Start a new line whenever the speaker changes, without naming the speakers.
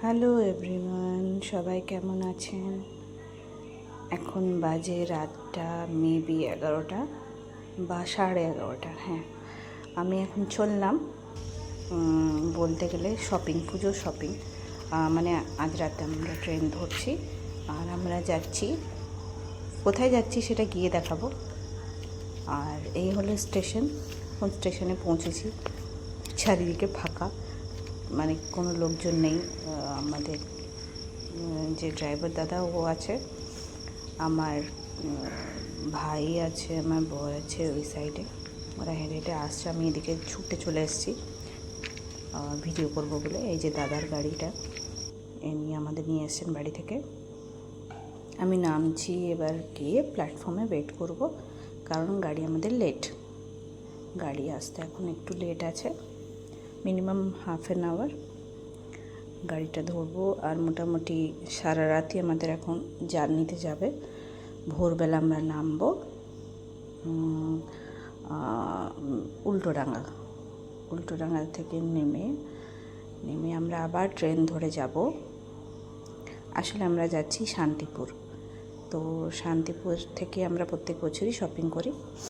Hello everyone, সবাই কেমন আছেন? এখন বাজে রাতটা মেবি 11টা বা 11:30। হ্যাঁ, আমি এখন চললাম বলতে গেলে শপিং, পুজোর শপিং। মানে আজ রাতে আমরা ট্রেন ধরছি আর আমরা যাচ্ছি। কোথায় যাচ্ছি সেটা গিয়ে দেখাবো। আর এই হলো স্টেশন। এখন স্টেশনে পৌঁছেছি, চারিদিকে ফাঁকা, মানে কোনো লোকজন নেই। আমাদের যে ড্রাইভার দাদা ও আছে, আমার ভাই আছে, আমার বর আছে ওই সাইডে, ওরা হেঁটে হেঁটে আসছে। আমি এদিকে ছুটে চলে এসেছি ভিডিও করবো বলে। এই যে দাদার গাড়িটা নিয়ে আমাদের নিয়ে এসছেন বাড়ি থেকে। আমি নামছি, এবার গিয়ে প্ল্যাটফর্মে ওয়েট করব, কারণ গাড়ি আমাদের লেট। গাড়ি আসতে এখন একটু লেট আছে, মিনিমাম হাফ অ্যান আওয়ার। গাড়িটা ধরবো আর মোটামুটি সারা রাতই আমাদের এখন জার্নিতে যাবে। ভোরবেলা আমরা নামবো উল্টোডাঙ্গা থেকে নেমে আমরা আবার ট্রেন ধরে যাব। আসলে আমরা যাচ্ছি শান্তিপুর। তো শান্তিপুর থেকে আমরা প্রত্যেক বছরই শপিং করি।